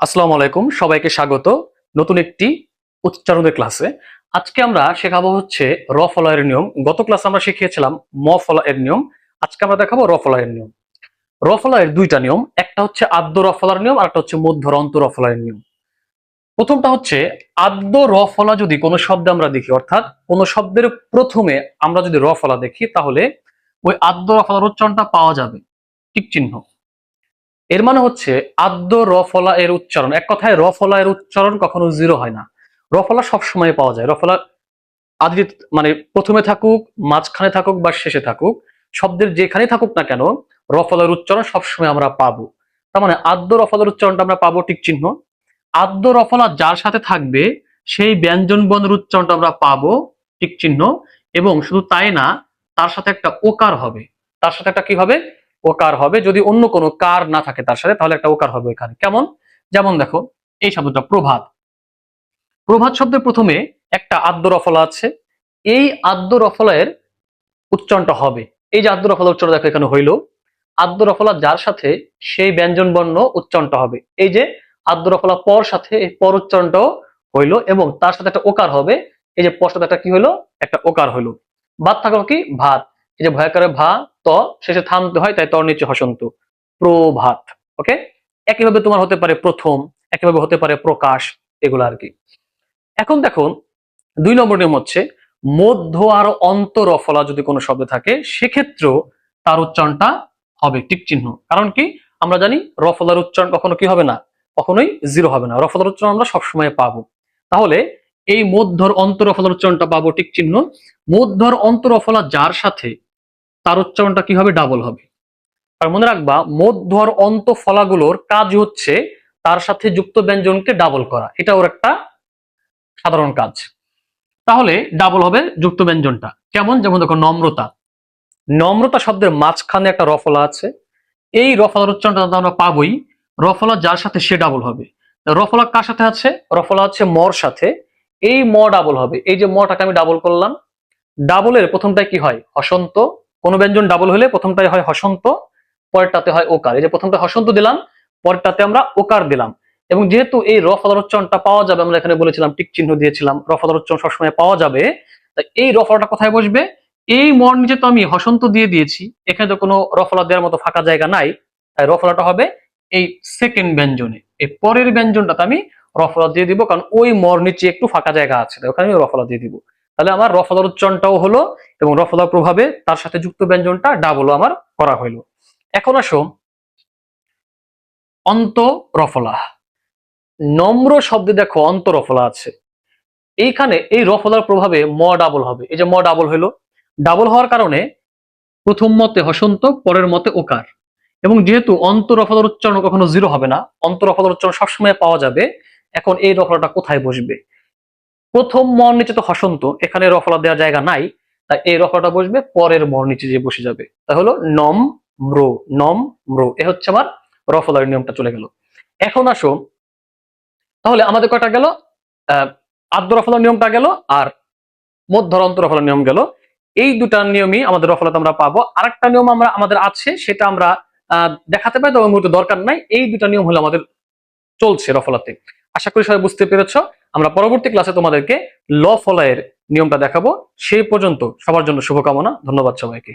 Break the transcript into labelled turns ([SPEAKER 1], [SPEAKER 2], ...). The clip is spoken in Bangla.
[SPEAKER 1] আসসালামু আলাইকুম, সবাইকে স্বাগত নতুন একটি উচ্চারণের ক্লাসে। আজকে আমরা শেখাবো হচ্ছে র ফলায়ের নিয়ম। গত ক্লাসে আমরা শিখিয়েছিলাম ম ফলায়ের নিয়ম। আজকে আমরা দেখাবো র ফলায়ের নিয়ম। র ফলায়ের দুইটা নিয়ম, একটা হচ্ছে আদ্য র ফলার নিয়ম আর একটা হচ্ছে মধ্য অন্ত র ফলায়ের নিয়ম। প্রথমটা হচ্ছে আদ্য র ফলা যদি কোনো শব্দে আমরা দেখি, অর্থাৎ কোনো শব্দের প্রথমে আমরা যদি র ফলা দেখি, তাহলে ওই আদ্য র ফলার উচ্চারণটা পাওয়া যাবে টিক চিহ্ন। এর মানে হচ্ছে আদ্য র ফলা এর উচ্চারণ, এক কথায় র ফলা এর উচ্চারণ কখনো জিরো হয় না। র ফলা সবসময় পাওয়া যায়। র ফলা আদি মানে প্রথমে থাকুক, মাঝখানে থাকুক বা শেষে থাকুক, শব্দের যেখানে থাকুক না কেন, র ফলার উচ্চারণ সবসময় আমরা পাবো। তার মানে আদ্য র ফলার উচ্চারণটা আমরা পাবো টিক চিহ্ন। আদ্য র ফলা যার সাথে থাকবে সেই ব্যঞ্জন বর্ণের উচ্চারণটা আমরা পাবো টিক চিহ্ন। এবং শুধু তাই না, তার সাথে একটা ওকার হবে। তার সাথে একটা কি হবে? ওকার হবে। যদি অন্য কোনো কার না থাকে তার সাথে, তাহলে একটা ওকার হবে এখানে। কেমন? যেমন দেখো, এই শব্দটা প্রভাত। প্রভাত শব্দের প্রথমে একটা আদ্য রফলা আছে। এই আদ্য রফলায়ের উচ্চারণটা হবে, এই যে আদ্য রফলা উচ্চারণ দেখো এখানে হইল, আদ্য রফলা যার সাথে সেই ব্যঞ্জন বর্ণ উচ্চারণটা হবে। এই যে আদ্য রফলা পর সাথে এই পর উচ্চারণটাও হইলো, এবং তার সাথে একটা ওকার হবে। এই যে পর সাথে একটা কি হইলো? একটা ওকার হইলো। বাদ থাকলো কি? ভাত। এই যে ভয়াকারে ভা, ত শেষে থামতে হয়, তাই তর নিচে হসন্ত, প্রভাত। ওকে, একইভাবে তোমার হতে পারে প্রথম, একইভাবে হতে পারে প্রকাশ, এগুলো আর কি। এখন দেখো, 2 নম্বর নিয়ম হচ্ছে মধ্য আর অন্ত রফলা যদি কোনো শব্দ থাকে, সেক্ষেত্রেও তার উচ্চারণটা হবে টিক চিহ্ন। কারণ কি? আমরা জানি রফলার উচ্চারণ কখনো কি হবে না, কখনোই জিরো হবে না। রফলার উচ্চারণ আমরা সবসময় পাবো। তাহলে এই মধ্যর অন্ত রফলার উচ্চারণটা পাবো টিক চিহ্ন। মধ্যর অন্ত রফলা যার সাথে, তার উচ্চারণটা কি হবে? ডাবল হবে। আর মনে রাখবা, মধ্য আর অন্ত ফলাগুলোর কাজ হচ্ছে তার সাথে যুক্ত ব্যঞ্জনকে ডাবল করা। এটা ওর একটা সাধারণ কাজ। তাহলে ডাবল হবে যুক্ত ব্যঞ্জনটা। কেমন? যেমন দেখো, নম্রতা। নম্রতা শব্দের মাঝখানে একটা রফলা আছে। এই রফলার উচ্চারণটা আমরা পাবোই। রফলা যার সাথে সে ডাবল হবে। রফলা কার সাথে আছে? রফলা আছে মর সাথে। এই ম ডাবল হবে। এই যে মটাকে আমি ডাবল করলাম, ডাবলের প্রথমটাই কি হয়? হসন্ত। কোন ব্যঞ্জন ডাবল হলে প্রথমটাই হয় হসন্ত, পরেরটাতে হয় ওকার। এই যে প্রথমটা হসন্ত দিলাম, পরেরটাতে আমরা ওকার দিলাম। এবং যেহেতু এই র ফলার উচ্চারণটা পাওয়া যাবে, আমরা এখানে বলেছিলাম টিক চিহ্ন দিয়েছিলাম, র ফলার উচ্চারণ সবসময় পাওয়া যাবে। তাই এই র ফলাটা কোথায় বসবে? এই মর নিচে তো আমি হসন্ত দিয়ে দিয়েছি, এখানে তো কোনো র ফলা দেওয়ার মতো ফাঁকা জায়গা নাই। তাই র ফলাটা হবে এই সেকেন্ড ব্যঞ্জনে, এই পরের ব্যঞ্জনটাতে আমি র ফলা দিয়ে দিব, কারণ ওই মর নিচে একটু ফাঁকা জায়গা আছে, তাই ওখানে আমি র ফলা দিয়ে দিব। তাহলে আমার র ফলার উচ্চারণটাও হলো, এবং র ফলার প্রভাবে তার সাথে যুক্ত ব্যঞ্জনটা ডাবলও আমার করা হইলো। এখন আসো অন্ত রফলা। নম্র শব্দে দেখো অন্ত রফলা আছে। এইখানে এই রফলার প্রভাবে ম ডাবল হবে। এই যে ম ডাবল হইলো, ডাবল হওয়ার কারণে প্রথম মতে হসন্ত, পরের মতে ওকার। এবং যেহেতু অন্ত রফলার উচ্চারণ কখনো জিরো হবে না, অন্ত রফলার উচ্চারণ সবসময় পাওয়া যাবে। এখন এই রফলাটা কোথায় বসবে? প্রথম মর নিচে তো হসন্ত, এখানে রফলা দেওয়ার জায়গা নাই, তাই এই রফলাটা বসবে পরের মর নিচে যে বসে যাবে। তা হলো নম ম্র। নম ম্র, এ হচ্ছে আমার রফলার নিয়মটা চলে গেল। এখন আসো, তাহলে আমাদের কয়টা গেল? আদ্য রফলার নিয়মটা গেল, আর মধ্য অন্ত রফলার নিয়ম গেল। এই দুটা নিয়মই আমাদের রফলাতে আমরা পাবো। আরেকটা নিয়ম আমাদের আছে, সেটা আমরা দেখাতে পাই, তবে মুহূর্তে দরকার নাই। এই দুটা নিয়ম হলো আমাদের চলছে রফলাতে। আশা করি সবাই বুঝতে পেরেছ। আমরা পরবর্তী ক্লাসে তোমাদেরকে ল ফলায়ের নিয়মটা দেখাবো। সেই পর্যন্ত সবার জন্য শুভকামনা। ধন্যবাদ সবাইকে।